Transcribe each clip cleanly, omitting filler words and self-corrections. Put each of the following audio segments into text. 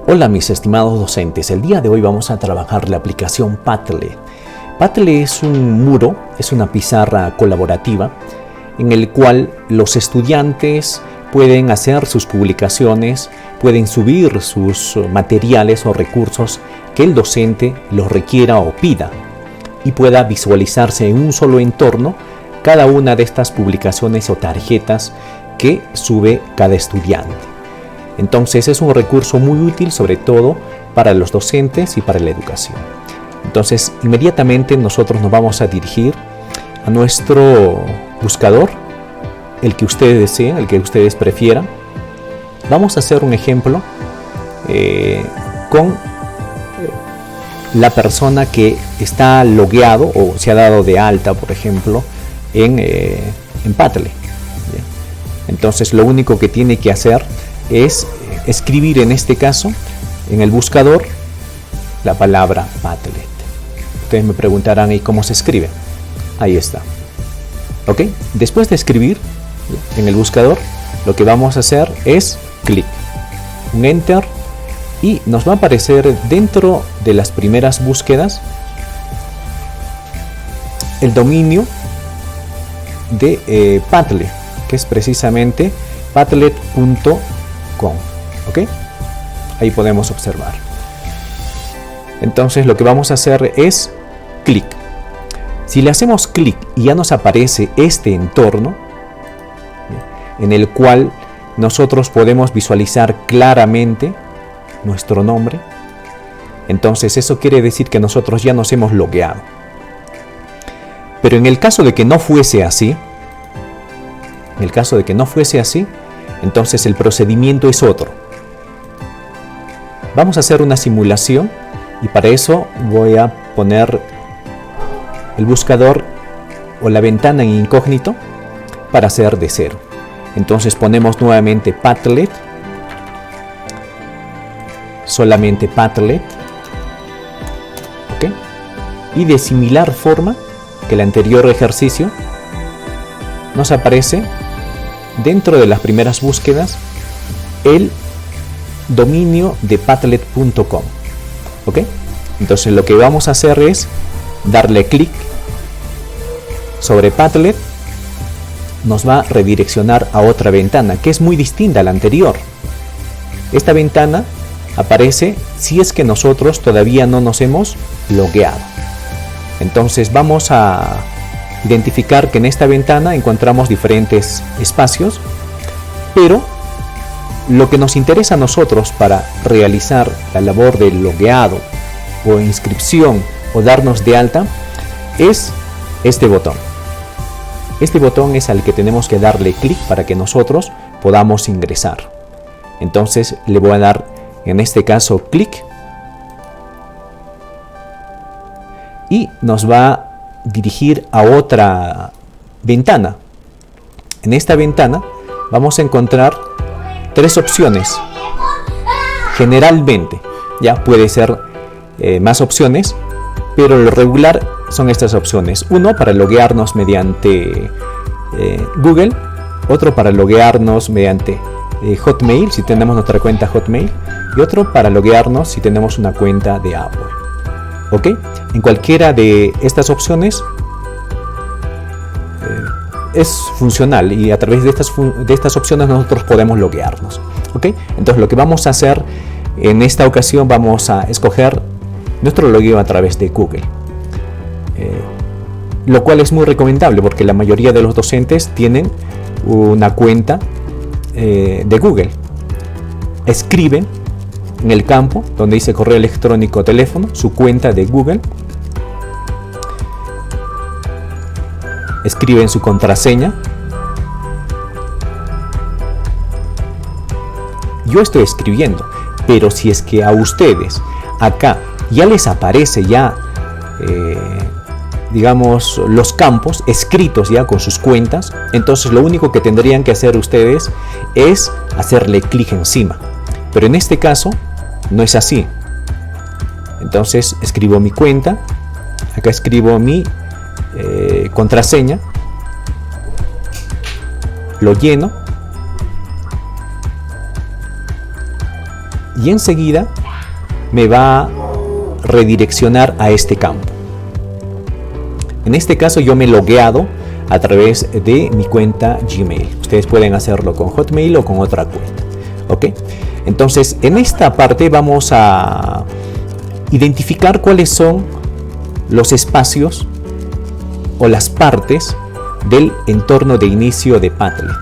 Hola mis estimados docentes, el día de hoy vamos a trabajar la aplicación Padlet. Padlet es un muro, es una pizarra colaborativa en el cual los estudiantes pueden hacer sus publicaciones, pueden subir sus materiales o recursos que el docente los requiera o pida y pueda visualizarse en un solo entorno cada una de estas publicaciones o tarjetas que sube cada estudiante. Entonces es un recurso muy útil, sobre todo para los docentes y para la educación. Entonces inmediatamente nosotros nos vamos a dirigir a nuestro buscador, el que ustedes deseen, el que ustedes prefieran. Vamos a hacer un ejemplo con la persona que está logueado o se ha dado de alta, por ejemplo, en Padlet. Entonces lo único que tiene que hacer es escribir, en este caso, en el buscador, la palabra Padlet. Ustedes me preguntarán, ¿y cómo se escribe? Ahí está. ¿Ok? Después de escribir en el buscador, lo que vamos a hacer es clic, un enter, y nos va a aparecer dentro de las primeras búsquedas el dominio de Padlet, que es precisamente padlet.com. ¿Ok? Ahí podemos observar. Entonces lo que vamos a hacer es clic. Si le hacemos clic y ya nos aparece este entorno en el cual nosotros podemos visualizar claramente nuestro nombre, entonces eso quiere decir que nosotros ya nos hemos logueado. Pero en el caso de que no fuese así, entonces el procedimiento es otro. Vamos a hacer una simulación y para eso voy a poner el buscador o la ventana en incógnito para hacer de cero. Entonces ponemos nuevamente Padlet, solamente Padlet, ¿ok? Y de similar forma que el anterior ejercicio, nos aparece dentro de las primeras búsquedas el dominio de padlet.com. ¿Ok? Entonces lo que vamos a hacer es darle clic sobre Padlet. Nos va a redireccionar a otra ventana que es muy distinta a la anterior. Esta ventana aparece si es que nosotros todavía no nos hemos logueado. Entonces vamos a identificar que en esta ventana encontramos diferentes espacios, pero lo que nos interesa a nosotros para realizar la labor de logueado o inscripción o darnos de alta es este botón. Este botón es al que tenemos que darle clic para que nosotros podamos ingresar. Entonces le voy a dar en este caso clic y nos va a dirigir a otra ventana. En esta ventana vamos a encontrar tres opciones. Generalmente, ya puede ser más opciones, pero lo regular son estas opciones. Uno para loguearnos mediante Google, otro para loguearnos mediante Hotmail, si tenemos nuestra cuenta Hotmail, y otro para loguearnos si tenemos una cuenta de Apple. ¿Ok? En cualquiera de estas opciones es funcional y a través de estas opciones nosotros podemos loguearnos. ¿Ok? Entonces lo que vamos a hacer en esta ocasión, vamos a escoger nuestro logueo a través de Google. Lo cual es muy recomendable porque la mayoría de los docentes tienen una cuenta de Google. Escriben en el campo donde dice correo electrónico o teléfono su cuenta de Google, escriben su contraseña. Yo estoy escribiendo, pero si es que a ustedes acá ya les aparece digamos los campos escritos ya con sus cuentas, entonces lo único que tendrían que hacer ustedes es hacerle clic encima. Pero en este caso no es así. Entonces escribo mi cuenta, acá escribo mi contraseña lo lleno y enseguida me va a redireccionar a este campo. En este caso yo me he logueado a través de mi cuenta Gmail. Ustedes pueden hacerlo con Hotmail o con otra cuenta. ¿Ok? Entonces, en esta parte vamos a identificar cuáles son los espacios o las partes del entorno de inicio de Padlet.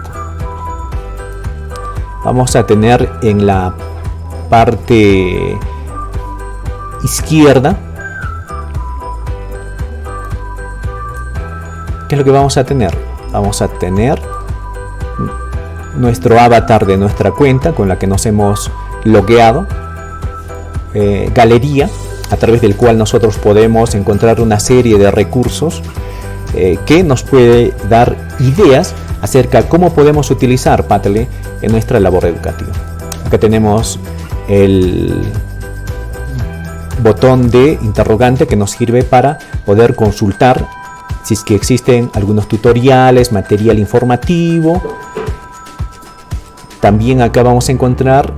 Vamos a tener en la parte izquierda, ¿qué es lo que vamos a tener? Vamos a tener nuestro avatar de nuestra cuenta con la que nos hemos logueado, galería, a través del cual nosotros podemos encontrar una serie de recursos que nos puede dar ideas acerca de cómo podemos utilizar Padlet en nuestra labor educativa. Acá tenemos el botón de interrogante que nos sirve para poder consultar si es que existen algunos tutoriales, material informativo. También acá vamos a encontrar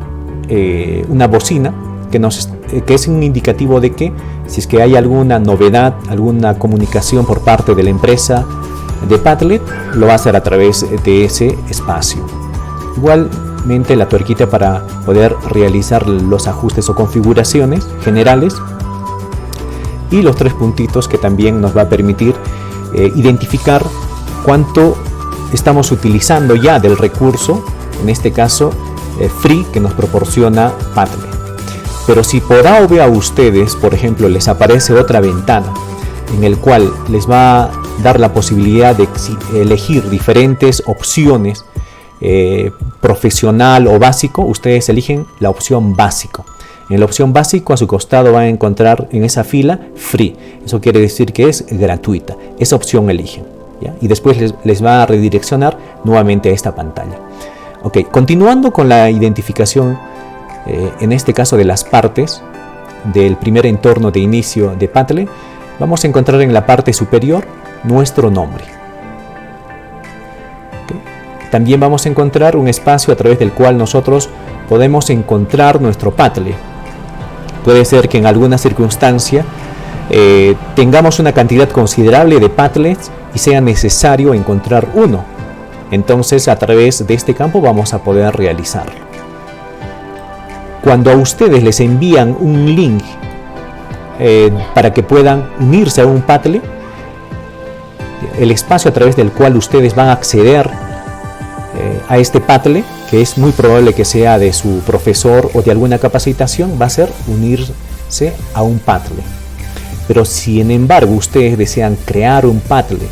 una bocina que es un indicativo de que si es que hay alguna novedad, alguna comunicación por parte de la empresa de Padlet, lo va a hacer a través de ese espacio. Igualmente la tuerquita para poder realizar los ajustes o configuraciones generales, y los 3 puntitos que también nos va a permitir identificar cuánto estamos utilizando ya del recurso, en este caso free, que nos proporciona Padlet. Pero si por A o B a ustedes, por ejemplo, les aparece otra ventana en el cual les va a dar la posibilidad de elegir diferentes opciones, profesional o básico, ustedes eligen la opción básico. En la opción básico a su costado van a encontrar en esa fila free. Eso quiere decir que es gratuita. Esa opción eligen, ¿ya? Y después les va a redireccionar nuevamente a esta pantalla. Ok, continuando con la identificación, en este caso de las partes del primer entorno de inicio de Padlet, vamos a encontrar en la parte superior nuestro nombre. Okay. También vamos a encontrar un espacio a través del cual nosotros podemos encontrar nuestro Padlet. Puede ser que en alguna circunstancia tengamos una cantidad considerable de Padlets y sea necesario encontrar uno. Entonces, a través de este campo vamos a poder realizarlo. Cuando a ustedes les envían un link para que puedan unirse a un Padlet, el espacio a través del cual ustedes van a acceder a este Padlet, que es muy probable que sea de su profesor o de alguna capacitación, va a ser unirse a un Padlet. Pero sin embargo ustedes desean crear un Padlet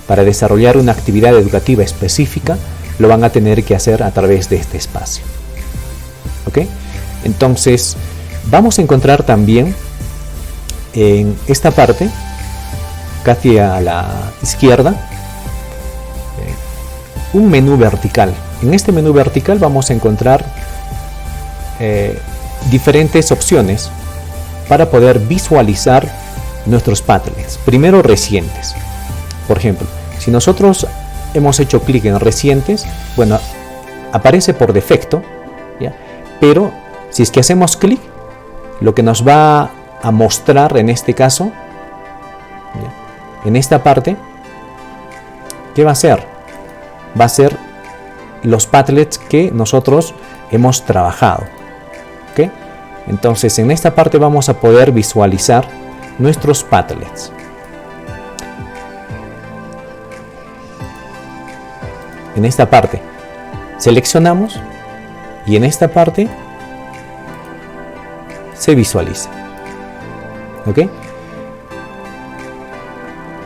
para desarrollar una actividad educativa específica, lo van a tener que hacer a través de este espacio. ¿Ok? Entonces vamos a encontrar también en esta parte, casi a la izquierda, un menú vertical. En este menú vertical vamos a encontrar diferentes opciones para poder visualizar nuestros Padlets. Primero, recientes. Por ejemplo, si nosotros hemos hecho clic en recientes, bueno, aparece por defecto, ¿ya? Pero si es que hacemos clic, lo que nos va a mostrar en este caso, ¿ya?, en esta parte, ¿qué va a ser? Va a ser los Padlets que nosotros hemos trabajado. ¿Okay? Entonces en esta parte vamos a poder visualizar nuestros Padlets. En esta parte seleccionamos y en esta parte se visualiza. ¿Ok?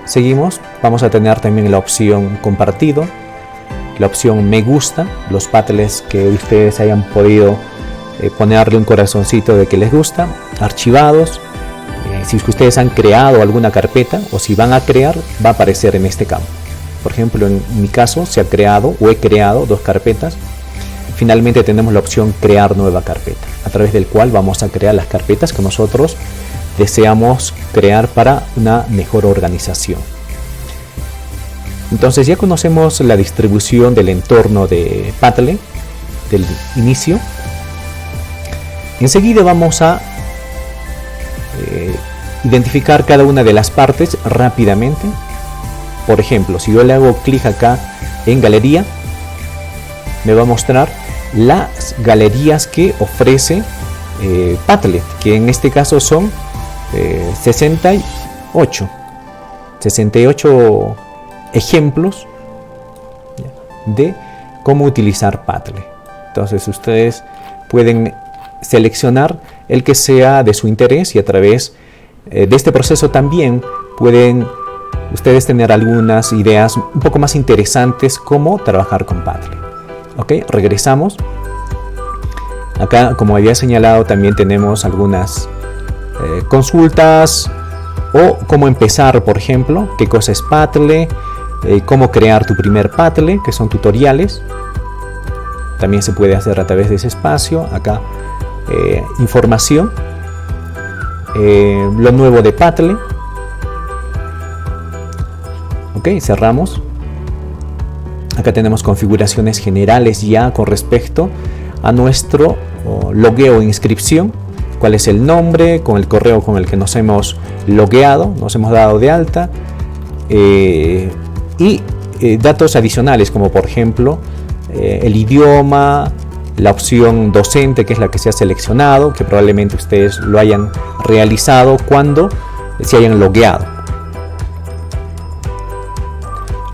Seguimos, vamos a tener también la opción compartido, la opción me gusta, los Padlets que ustedes hayan podido ponerle un corazoncito de que les gusta, archivados, si ustedes han creado alguna carpeta o si van a crear, va a aparecer en este campo. Por ejemplo, en mi caso se ha creado o he creado 2 carpetas. Finalmente tenemos la opción crear nueva carpeta, a través del cual vamos a crear las carpetas que nosotros deseamos crear para una mejor organización. Entonces ya conocemos la distribución del entorno de Padlet del inicio. Enseguida vamos a identificar cada una de las partes rápidamente. Por ejemplo, si yo le hago clic acá en galería, me va a mostrar las galerías que ofrece Padlet, que en este caso son 68 ejemplos de cómo utilizar Padlet. Entonces ustedes pueden seleccionar el que sea de su interés y a través de este proceso también pueden ustedes tener algunas ideas un poco más interesantes cómo trabajar con Padlet. Ok, regresamos. Acá, como había señalado, también tenemos algunas consultas o cómo empezar, por ejemplo, qué cosa es Padlet, cómo crear tu primer Padlet, que son tutoriales. También se puede hacer a través de ese espacio. Acá, información, lo nuevo de Padlet. Ok, cerramos. Acá tenemos configuraciones generales ya con respecto a nuestro logueo e inscripción. Cuál es el nombre, con el correo con el que nos hemos logueado, nos hemos dado de alta. Y datos adicionales como por ejemplo el idioma, la opción docente, que es la que se ha seleccionado, que probablemente ustedes lo hayan realizado cuando se hayan logueado.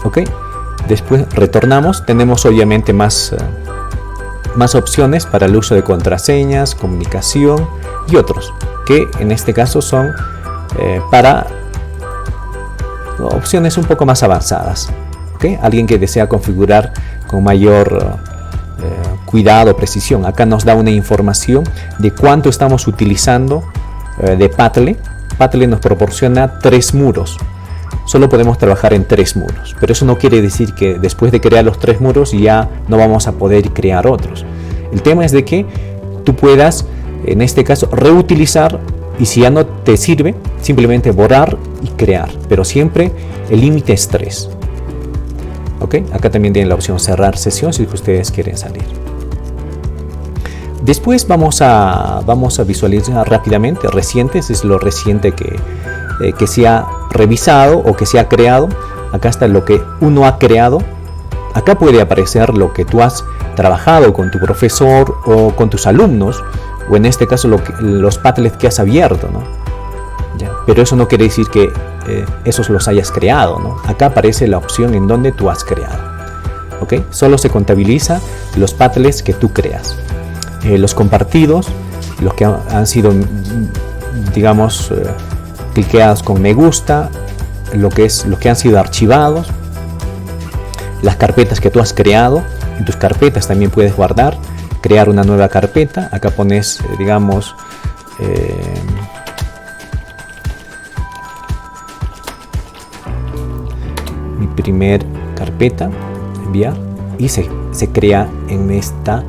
Ok, después retornamos. Tenemos obviamente más opciones para el uso de contraseñas, comunicación y otros, que en este caso son para opciones un poco más avanzadas. ¿Okay? Alguien que desea configurar con mayor cuidado, precisión. Acá nos da una información de cuánto estamos utilizando de Padlet. Padlet nos proporciona 3 muros. Solo podemos trabajar en 3 muros, pero eso no quiere decir que después de crear los 3 muros ya no vamos a poder crear otros. El tema es de que tú puedas, en este caso, reutilizar, y si ya no te sirve, simplemente borrar y crear, pero siempre el límite es 3. ¿Ok? Acá también tienen la opción cerrar sesión si ustedes quieren salir. Después vamos a visualizar rápidamente recientes, es lo reciente que se ha revisado o que se ha creado. Acá está lo que uno ha creado. Acá puede aparecer lo que tú has trabajado con tu profesor o con tus alumnos, o en este caso los Padlet que has abierto, ¿no? Ya, pero eso no quiere decir que esos los hayas creado, ¿no? Acá aparece la opción en donde tú has creado. ¿Ok? Solo se contabiliza los Padlets que tú creas. Los compartidos, los que han sido, digamos, cliqueados con me gusta, los que han sido archivados, las carpetas que tú has creado. En tus carpetas también puedes guardar, crear una nueva carpeta. Acá pones, digamos, mi primer carpeta, enviar, y se crea en esta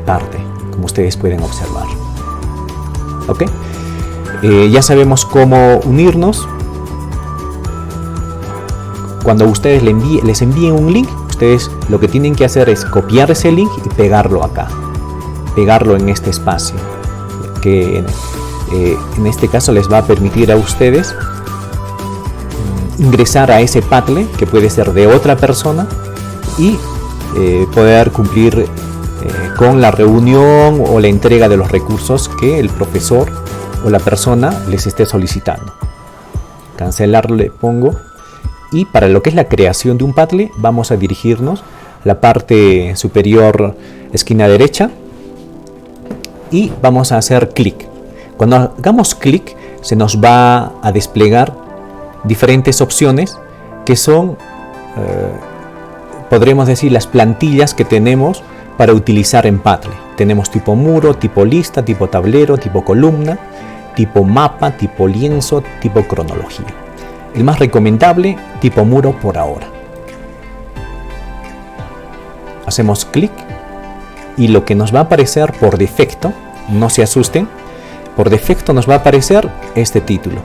parte, como ustedes pueden observar. ¿Ok? Ya sabemos cómo unirnos. Cuando ustedes les envíen un link, ustedes lo que tienen que hacer es copiar ese link y pegarlo acá, pegarlo en este espacio, que en este caso les va a permitir a ustedes ingresar a ese Padlet, que puede ser de otra persona, y poder cumplir con la reunión o la entrega de los recursos que el profesor o la persona les esté solicitando. Cancelar le pongo, y para lo que es la creación de un Padlet vamos a dirigirnos a la parte superior esquina derecha y vamos a hacer clic. Cuando hagamos clic se nos va a desplegar diferentes opciones que son, podremos decir, las plantillas que tenemos para utilizar en Padlet. Tenemos tipo muro, tipo lista, tipo tablero, tipo columna, tipo mapa, tipo lienzo, tipo cronología. El más recomendable, tipo muro por ahora. Hacemos clic y lo que nos va a aparecer por defecto, no se asusten, por defecto nos va a aparecer este título.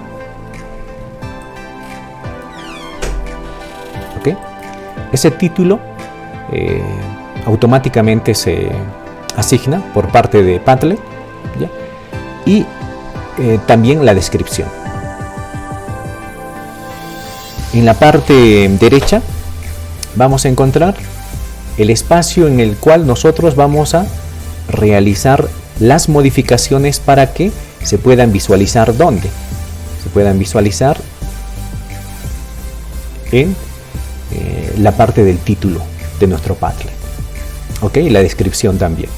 ¿Ok? ese título automáticamente se asigna por parte de Padlet, ¿ya? Y también la descripción. En la parte derecha vamos a encontrar el espacio en el cual nosotros vamos a realizar las modificaciones para que se puedan visualizar. ¿Dónde? Se puedan visualizar en la parte del título de nuestro Padlet. Ok, la descripción también.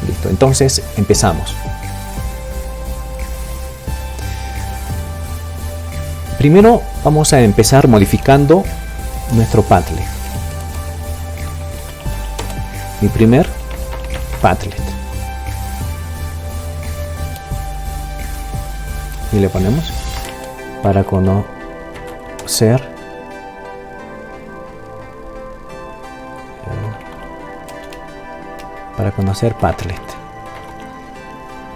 Listo, entonces empezamos. Primero vamos a empezar modificando nuestro Padlet. Mi primer Padlet. Y le ponemos para conocer Padlet.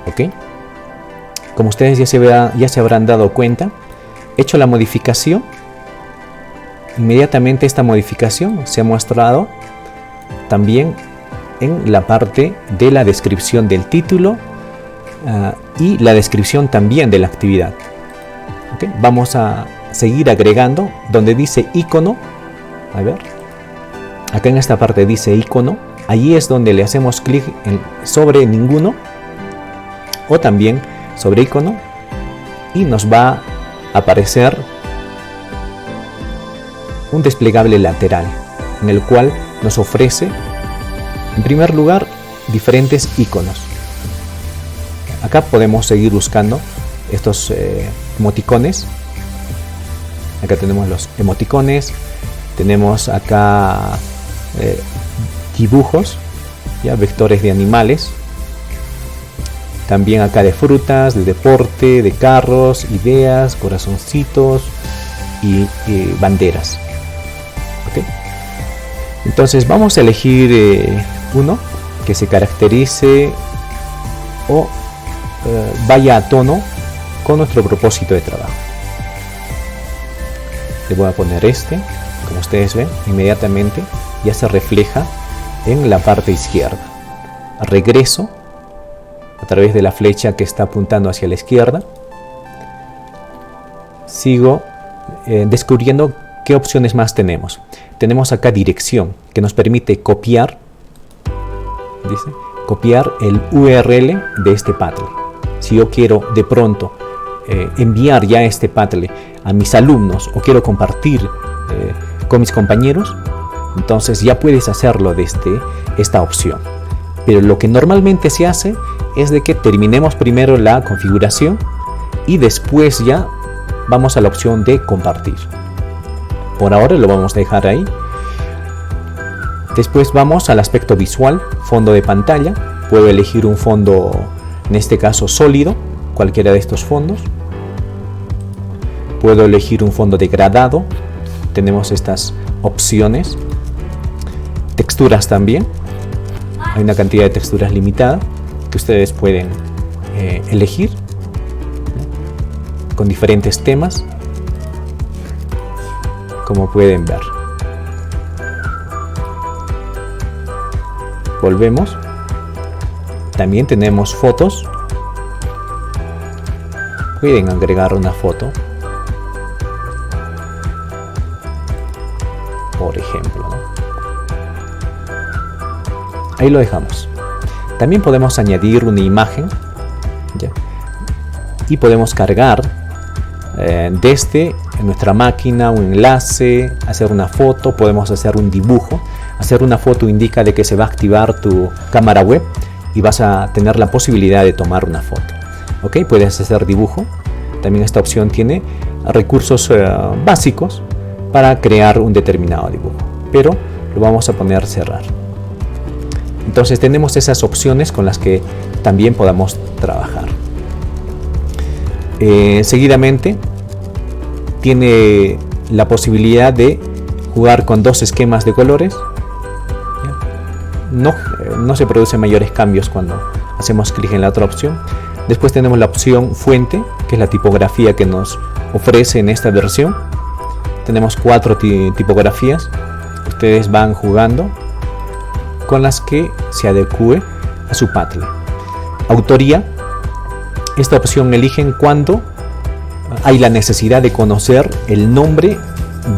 Ok. Como ustedes ya se habrán dado cuenta, he hecho la modificación. Inmediatamente esta modificación se ha mostrado también en la parte de la descripción del título y la descripción también de la actividad. Okay. Vamos a seguir agregando donde dice icono. A ver, acá en esta parte dice icono. Allí es donde le hacemos clic sobre ninguno o también sobre icono y nos va a aparecer un desplegable lateral en el cual nos ofrece en primer lugar diferentes iconos. Acá podemos seguir buscando estos emoticones. Acá tenemos los emoticones, tenemos acá dibujos, ya, vectores de animales, también acá de frutas, de deporte, de carros, ideas, corazoncitos y banderas. ¿Okay? Entonces vamos a elegir uno que se caracterice o vaya a tono con nuestro propósito de trabajo. Le voy a poner este. Como ustedes ven, inmediatamente ya se refleja en la parte izquierda. Regreso a través de la flecha que está apuntando hacia la izquierda. Sigo descubriendo qué opciones más tenemos. Tenemos acá dirección, que nos permite copiar, dice, copiar el URL de este Padlet. Si yo quiero de pronto enviar ya este Padlet a mis alumnos o quiero compartir con mis compañeros, entonces ya puedes hacerlo desde esta opción. Pero lo que normalmente se hace es de que terminemos primero la configuración y después ya vamos a la opción de compartir. Por ahora lo vamos a dejar ahí. Después vamos al aspecto visual, fondo de pantalla. Puedo elegir un fondo, en este caso sólido, cualquiera de estos fondos. Puedo elegir un fondo degradado. Tenemos estas opciones. Texturas también. Hay una cantidad de texturas limitada que ustedes pueden elegir con diferentes temas, como pueden ver. Volvemos. También tenemos fotos. Pueden agregar una foto, por ejemplo, ¿no? Ahí lo dejamos. También podemos añadir una imagen, ¿ya? Y podemos cargar desde nuestra máquina un enlace, hacer una foto, podemos hacer un dibujo. Hacer una foto indica de que se va a activar tu cámara web y vas a tener la posibilidad de tomar una foto. ¿Ok? Puedes hacer dibujo. También esta opción tiene recursos básicos para crear un determinado dibujo, pero lo vamos a poner cerrar. Entonces tenemos esas opciones con las que también podamos trabajar. Seguidamente tiene la posibilidad de jugar con dos esquemas de colores. No se producen mayores cambios cuando hacemos clic en la otra opción. Después tenemos la opción fuente, que es la tipografía que nos ofrece en esta versión. Tenemos 4 tipografías. Ustedes van jugando con las que se adecue a su Padlet. Autoría. Esta opción eligen cuando hay la necesidad de conocer el nombre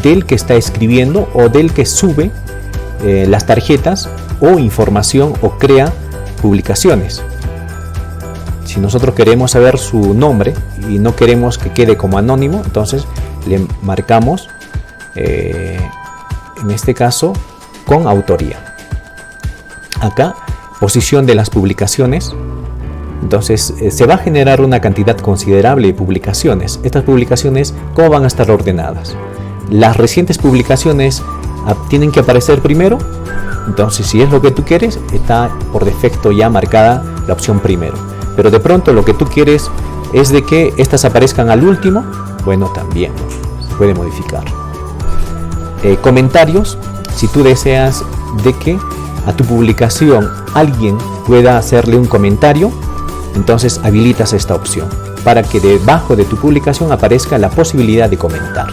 del que está escribiendo o del que sube las tarjetas o información o crea publicaciones. Si nosotros queremos saber su nombre y no queremos que quede como anónimo, entonces le marcamos en este caso con autoría. Acá, posición de las publicaciones. Entonces se va a generar una cantidad considerable de publicaciones. Estas publicaciones, ¿cómo van a estar ordenadas? Las recientes publicaciones tienen que aparecer primero. Entonces, si es lo que tú quieres, está por defecto ya marcada la opción primero. Pero de pronto lo que tú quieres es de que estas aparezcan al último. Bueno, también se puede modificar. Comentarios. Si tú deseas de que a tu publicación alguien pueda hacerle un comentario, entonces habilitas esta opción para que debajo de tu publicación aparezca la posibilidad de comentar.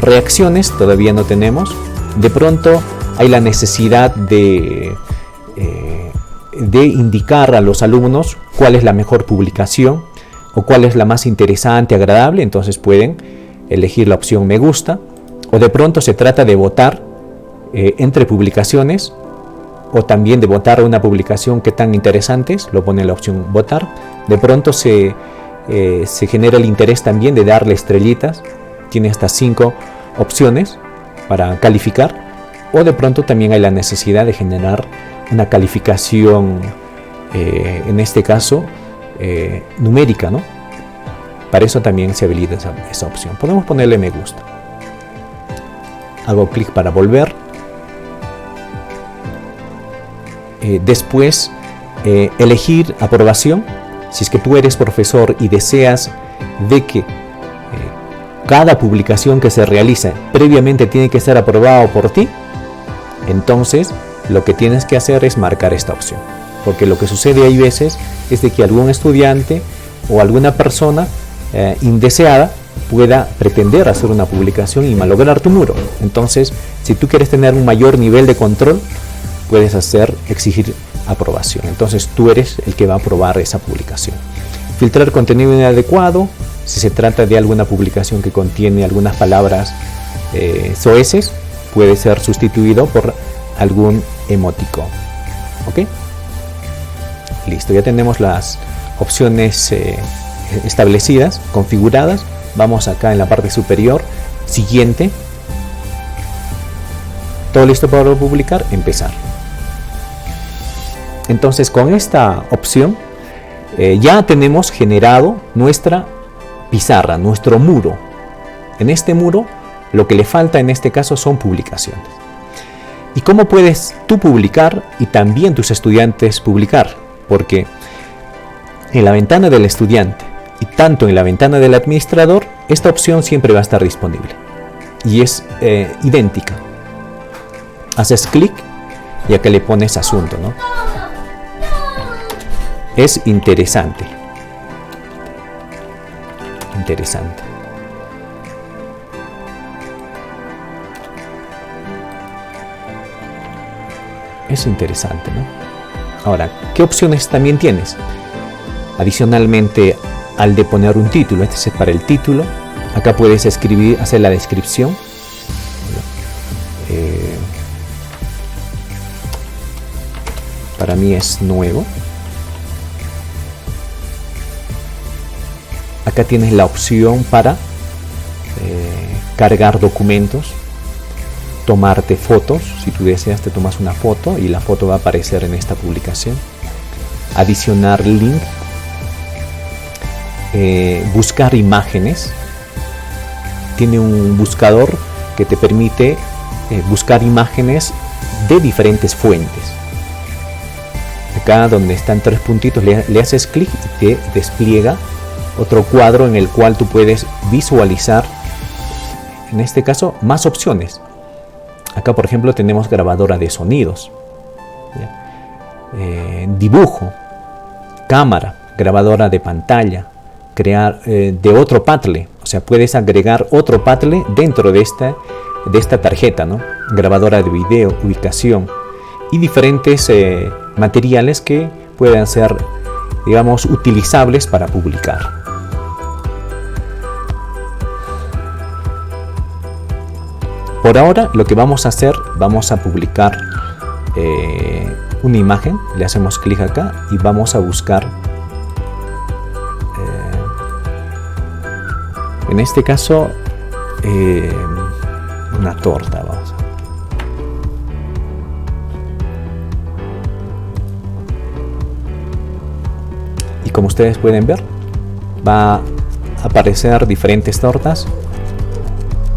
Reacciones todavía no tenemos. De pronto hay la necesidad de indicar a los alumnos cuál es la mejor publicación o cuál es la más interesante, agradable. Entonces pueden elegir la opción me gusta, o de pronto se trata de votar entre publicaciones, o también de votar una publicación que tan interesante es, lo pone la opción votar. De pronto se genera el interés también de darle estrellitas. Tiene hasta 5 opciones para calificar, o de pronto también hay la necesidad de generar una calificación, en este caso numérica, ¿no? Para eso también se habilita esa opción. Podemos ponerle me gusta. Hago clic para volver. Después elegir aprobación. Si es que tú eres profesor y deseas de que cada publicación que se realiza previamente tiene que ser aprobado por ti, entonces lo que tienes que hacer es marcar esta opción, porque lo que sucede hay veces es de que algún estudiante o alguna persona indeseada pueda pretender hacer una publicación y malograr tu muro. Entonces, si tú quieres tener un mayor nivel de control, puedes exigir aprobación. Entonces tú eres el que va a aprobar esa publicación. Filtrar contenido inadecuado. Si se trata de alguna publicación que contiene algunas palabras soeces, puede ser sustituido por algún emoticón. ¿Ok? Listo, ya tenemos las opciones establecidas, configuradas. Vamos acá en la parte superior. Siguiente. Todo listo para publicar. Empezar. Entonces, con esta opción ya tenemos generado nuestra pizarra, nuestro muro. En este muro, lo que le falta en este caso son publicaciones. ¿Y cómo puedes tú publicar y también tus estudiantes publicar? Porque en la ventana del estudiante y tanto en la ventana del administrador, esta opción siempre va a estar disponible. Y es idéntica. Haces clic y acá le pones asunto, ¿no? Es interesante. Interesante. Es interesante, ¿no? Ahora, ¿qué opciones también tienes? Adicionalmente al de poner un título, este es para el título. Acá puedes escribir, hacer la descripción. Para mí es nuevo. Acá tienes la opción para cargar documentos, tomarte fotos. Si tú deseas, te tomas una foto y la foto va a aparecer en esta publicación. Adicionar link. Buscar imágenes. Tiene un buscador que te permite buscar imágenes de diferentes fuentes. Acá donde están 3 puntitos le haces clic y te despliega otro cuadro en el cual tú puedes visualizar, en este caso, más opciones. Acá, por ejemplo, tenemos grabadora de sonidos, dibujo, cámara, grabadora de pantalla, crear de otro Padlet. O sea, puedes agregar otro Padlet dentro de esta tarjeta, ¿no? Grabadora de video, ubicación y diferentes materiales que puedan ser, digamos, utilizables para publicar. Por ahora lo que vamos a hacer, vamos a publicar una imagen. Le hacemos clic acá y vamos a buscar, en este caso, una torta. Vamos. Y como ustedes pueden ver, va a aparecer diferentes tortas.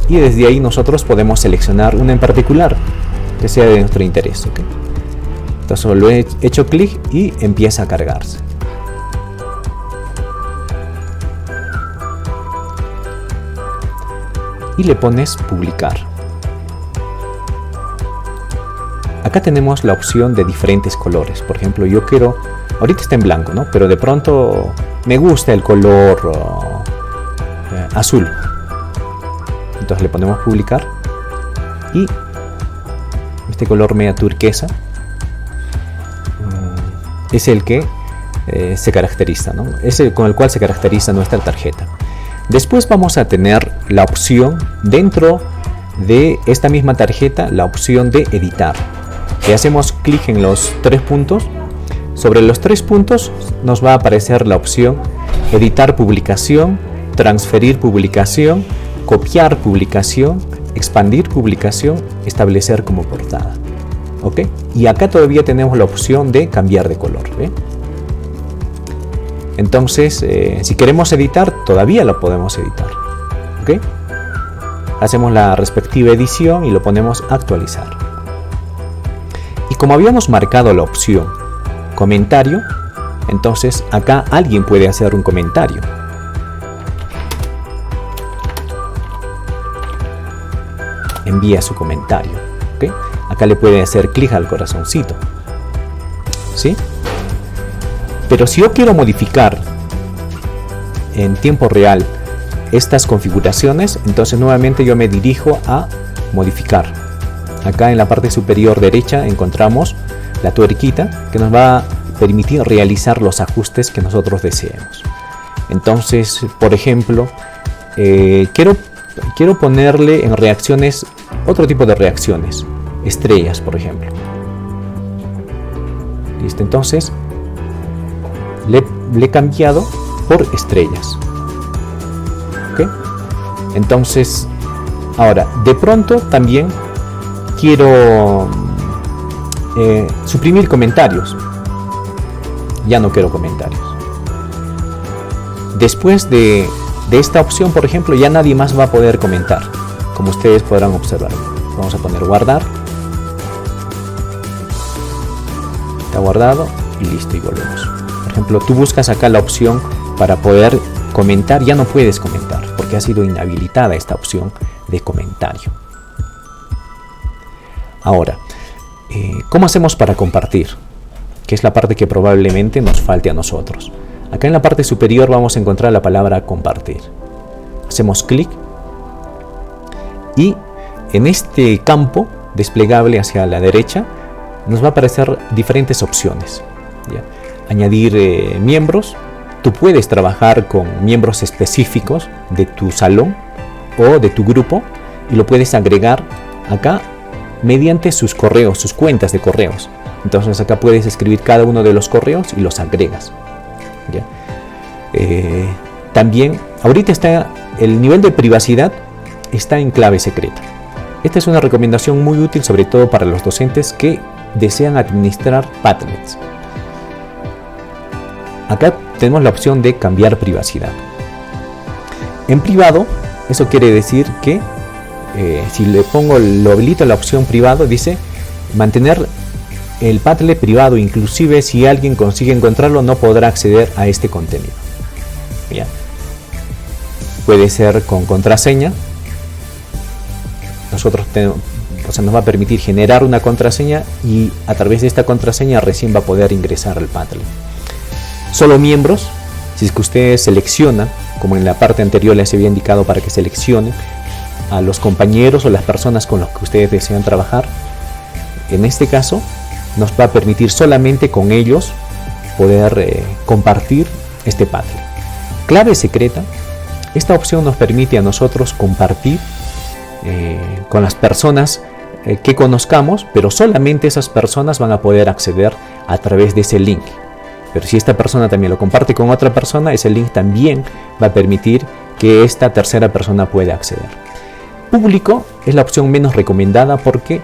Y desde ahí nosotros podemos seleccionar una en particular que sea de nuestro interés. ¿Okay? Entonces lo he hecho clic y empieza a cargarse. Y le pones publicar. Acá tenemos la opción de diferentes colores. Por ejemplo, yo quiero, ahorita está en blanco, ¿no? Pero de pronto me gusta el color azul. Entonces le ponemos publicar y este color media turquesa es el que se caracteriza, ¿no? Es el con el cual se caracteriza nuestra tarjeta. Después vamos a tener la opción dentro de esta misma tarjeta, la opción de editar. Le hacemos clic en los 3 puntos. Sobre los 3 puntos nos va a aparecer la opción editar publicación, transferir publicación, copiar publicación, expandir publicación, establecer como portada. ¿Ok? Y acá todavía tenemos la opción de cambiar de color. ¿Ve? Entonces, si queremos editar, todavía lo podemos editar. ¿Ok? Hacemos la respectiva edición y lo ponemos a actualizar. Y como habíamos marcado la opción comentario, entonces acá alguien puede hacer un comentario. Envía su comentario. ¿Okay? Acá le puede hacer clic al corazoncito. ¿Sí? Pero si yo quiero modificar en tiempo real estas configuraciones, entonces nuevamente yo me dirijo a modificar. Acá en la parte superior derecha encontramos la tuerquita que nos va a permitir realizar los ajustes que nosotros deseemos. Entonces, por ejemplo, quiero ponerle en reacciones otro tipo de reacciones, estrellas, por ejemplo. Listo, entonces le he cambiado por estrellas. ¿Okay? Entonces, ahora, de pronto también quiero suprimir comentarios. Ya no quiero comentarios. Después de esta opción, por ejemplo, ya nadie más va a poder comentar, como ustedes podrán observar. Vamos a poner guardar. Está guardado y listo, y volvemos. Por ejemplo, tú buscas acá la opción para poder comentar, ya no puedes comentar porque ha sido inhabilitada esta opción de comentario. Ahora, ¿cómo hacemos para compartir? Que es la parte que probablemente nos falte a nosotros. Acá en la parte superior vamos a encontrar la palabra compartir. Hacemos clic y en este campo desplegable hacia la derecha nos va a aparecer diferentes opciones. ¿Ya? Añadir miembros. Tú puedes trabajar con miembros específicos de tu salón o de tu grupo y lo puedes agregar acá mediante sus correos, sus cuentas de correos. Entonces acá puedes escribir cada uno de los correos y los agregas. ¿Ya? También ahorita está el nivel de privacidad está en clave secreta. Esta es una recomendación muy útil, sobre todo para los docentes que desean administrar Padlets. Acá tenemos la opción de cambiar privacidad. En privado, eso quiere decir que si le pongo, lo habilito la opción privado, dice mantener el Padlet privado, inclusive si alguien consigue encontrarlo no podrá acceder a este contenido. Bien. Puede ser con contraseña. Nosotros nos va a permitir generar una contraseña y a través de esta contraseña recién va a poder ingresar al Padlet. Solo miembros, Si es que usted selecciona, como en la parte anterior les había indicado para que seleccionen a los compañeros o las personas con los que ustedes desean trabajar, en este caso nos va a permitir solamente con ellos poder compartir este Padlet. Clave secreta. Esta opción nos permite a nosotros compartir con las personas que conozcamos, pero solamente esas personas van a poder acceder a través de ese link. Pero si esta persona también lo comparte con otra persona, ese link también va a permitir que esta tercera persona pueda acceder. Público es la opción menos recomendada porque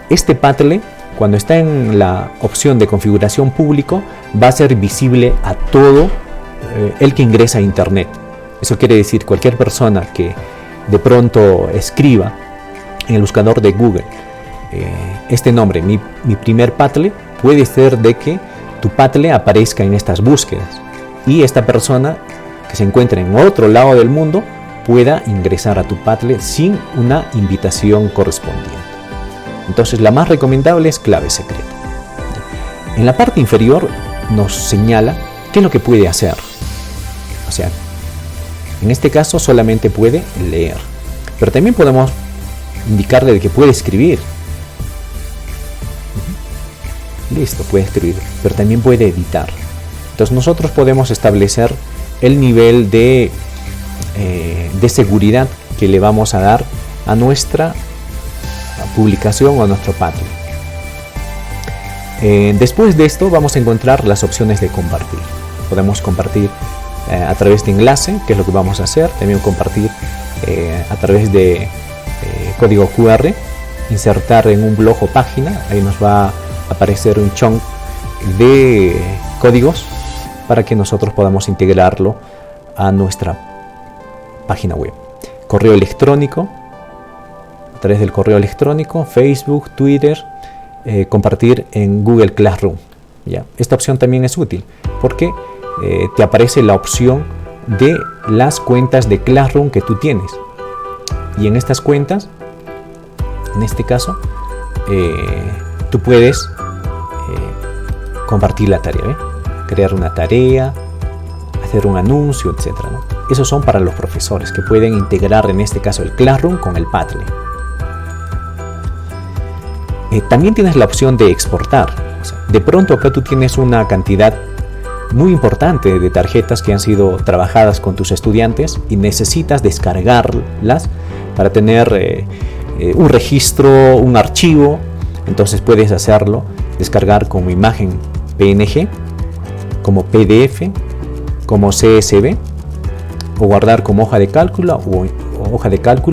este Padlet, cuando está en la opción de configuración público, va a ser visible a todo el que ingresa a internet. Eso quiere decir cualquier persona que de pronto escriba en el buscador de Google este nombre, mi primer Padlet, puede ser de que tu Padlet aparezca en estas búsquedas y esta persona que se encuentra en otro lado del mundo pueda ingresar a tu Padlet sin una invitación correspondiente. Entonces la más recomendable es clave secreta. En la parte inferior nos señala qué es lo que puede hacer. O sea, en este caso solamente puede leer, pero también podemos indicarle que puede escribir. Listo, puede escribir, pero también puede editar. Entonces nosotros podemos establecer el nivel de seguridad que le vamos a dar a nuestra publicación o a nuestro Padlet. Después de esto vamos a encontrar las opciones de compartir. Podemos compartir a través de enlace, que es lo que vamos a hacer. También compartir a través de código QR, insertar en un blog o página. Ahí nos va a aparecer un chunk de códigos para que nosotros podamos integrarlo a nuestra página web. Correo electrónico, a través del correo electrónico, Facebook, Twitter, compartir en Google Classroom. ¿Ya? Esta opción también es útil porque te aparece la opción de las cuentas de Classroom que tú tienes, y en estas cuentas, en este caso, tú puedes compartir la tarea, crear una tarea, hacer un anuncio, etcétera, ¿no? Esos son para los profesores que pueden integrar en este caso el Classroom con el Padlet. También tienes la opción de exportar. O sea, de pronto acá tú tienes una cantidad muy importante de tarjetas que han sido trabajadas con tus estudiantes y necesitas descargarlas para tener un registro, un archivo. Entonces puedes hacerlo, descargar como imagen PNG, como PDF, como CSV, o guardar como hoja de cálculo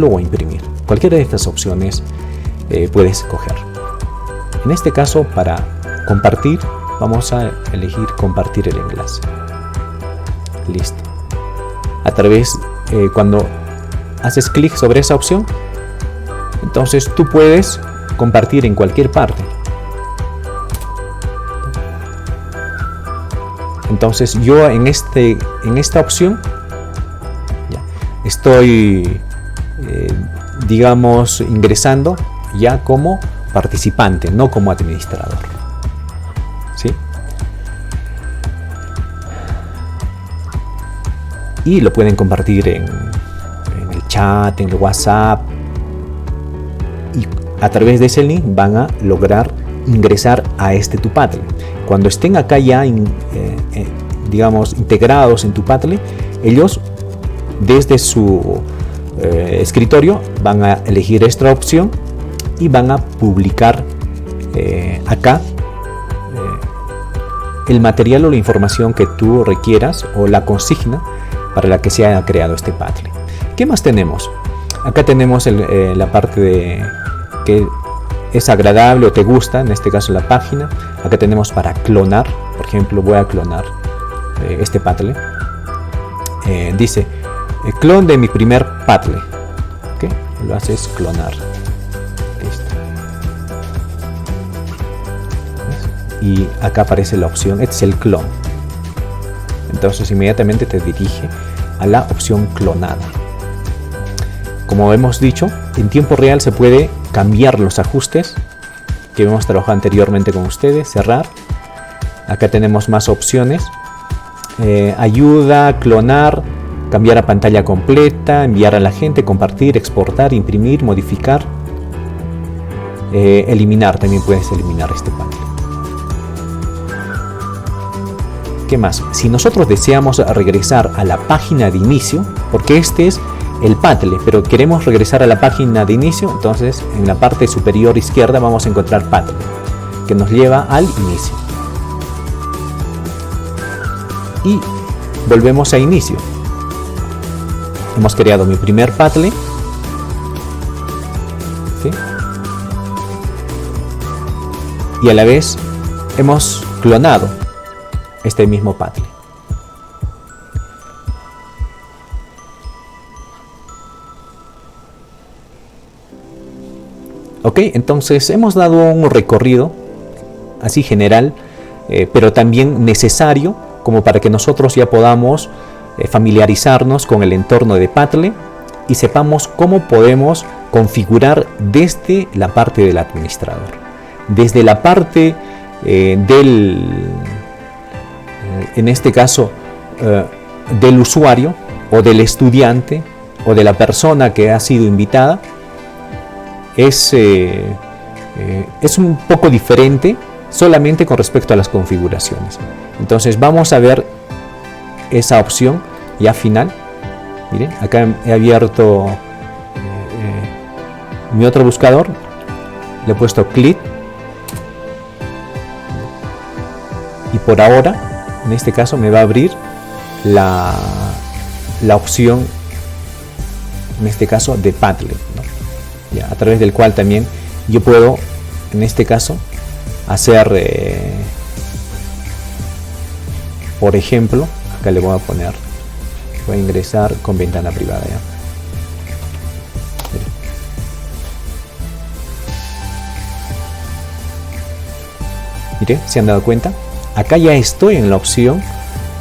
o imprimir. Cualquiera de estas opciones puedes escoger. En este caso, para compartir, vamos a elegir compartir el enlace. Listo. A través, cuando haces clic sobre esa opción, entonces tú puedes compartir en cualquier parte. Entonces yo en esta opción ya estoy digamos ingresando ya como participante, no como administrador. ¿Sí? Y lo pueden compartir en el chat, en el WhatsApp, y a través de ese link van a lograr ingresar a tu Padlet. Cuando estén acá ya digamos integrados en tu Padlet, ellos desde su escritorio van a elegir esta opción y van a publicar acá el material o la información que tú requieras o la consigna para la que se haya creado este Padlet. ¿Qué más tenemos? Acá tenemos la parte de que es agradable o te gusta, en este caso la página. Acá tenemos para clonar, por ejemplo voy a clonar este Padlet. Dice clon de mi primer Padlet. ¿Okay? Lo haces clonar. Listo. Y acá aparece la opción, este es el clon. Entonces inmediatamente te dirige a la opción clonada. Como hemos dicho, en tiempo real se puede cambiar los ajustes que hemos trabajado anteriormente con ustedes, cerrar. Acá tenemos más opciones ayuda, clonar, cambiar a pantalla completa, enviar a la gente, compartir, exportar, imprimir, modificar, eliminar. También puedes eliminar este Padlet. ¿Qué más? Si nosotros deseamos regresar a la página de inicio, porque este es el Padlet, pero queremos regresar a la página de inicio, entonces en la parte superior izquierda vamos a encontrar Padlet, que nos lleva al inicio. Y volvemos a inicio. Hemos creado mi primer Padlet. ¿Sí? Y a la vez hemos clonado este mismo Padlet. Ok, entonces hemos dado un recorrido así general, pero también necesario como para que nosotros ya podamos familiarizarnos con el entorno de Padlet y sepamos cómo podemos configurar desde la parte del administrador, desde la parte en este caso del usuario o del estudiante o de la persona que ha sido invitada. Es un poco diferente solamente con respecto a las configuraciones. Entonces vamos a ver esa opción ya final. Miren, acá he abierto mi otro buscador, le he puesto clic y por ahora en este caso me va a abrir la opción, en este caso de Padlet, ¿no? Ya, a través del cual también yo puedo en este caso hacer por ejemplo, acá le voy a poner, voy a ingresar con ventana privada ya. Mire, ¿se han dado cuenta? Acá ya estoy en la opción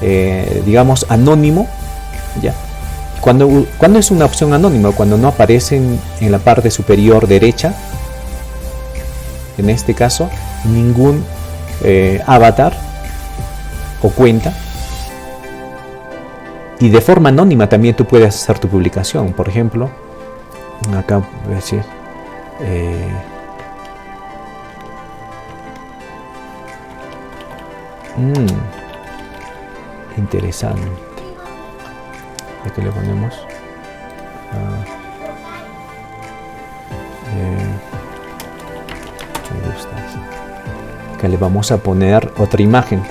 digamos anónimo, ya. Cuando es una opción anónima, cuando no aparecen en la parte superior derecha, en este caso, ningún avatar o cuenta. Y de forma anónima también tú puedes hacer tu publicación. Por ejemplo, acá voy a decir, interesante. Aquí le ponemos me gusta así. Acá le vamos a poner otra imagen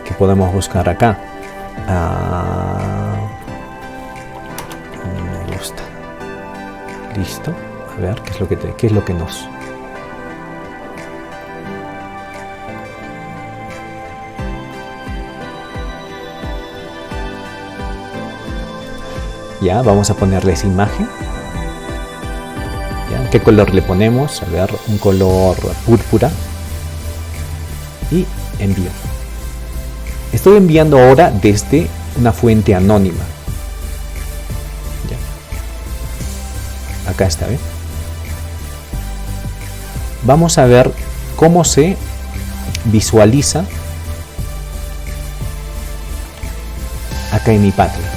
que podemos buscar acá. Me gusta. Listo. A ver qué es lo que nos ya, vamos a ponerle esa imagen. ¿Ya? ¿Qué color le ponemos? A ver, un color púrpura. Y envío. Estoy enviando ahora desde una fuente anónima. ¿Ya? Acá está, ¿ven? Vamos a ver cómo se visualiza acá en mi Padlet.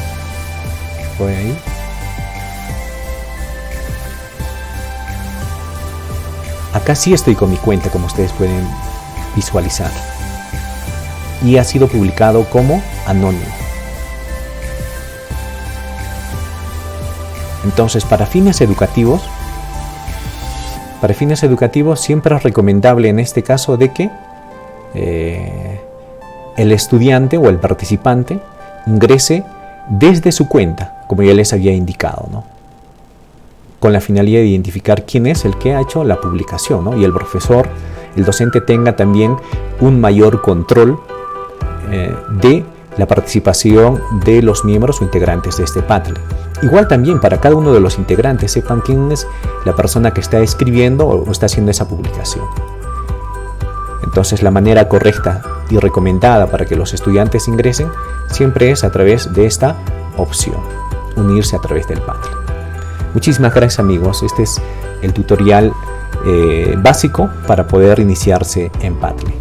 Voy ahí. Acá sí estoy con mi cuenta, como ustedes pueden visualizar. Y ha sido publicado como anónimo. Entonces, para fines educativos siempre es recomendable en este caso de que el estudiante o el participante ingrese desde su cuenta, como ya les había indicado, ¿no? Con la finalidad de identificar quién es el que ha hecho la publicación, ¿no? Y el profesor, el docente tenga también un mayor control de la participación de los miembros o integrantes de este Padlet. Igual también para cada uno de los integrantes sepan quién es la persona que está escribiendo o está haciendo esa publicación. Entonces la manera correcta y recomendada para que los estudiantes ingresen siempre es a través de esta opción, unirse a través del Padlet. Muchísimas gracias amigos, este es el tutorial básico para poder iniciarse en Padlet.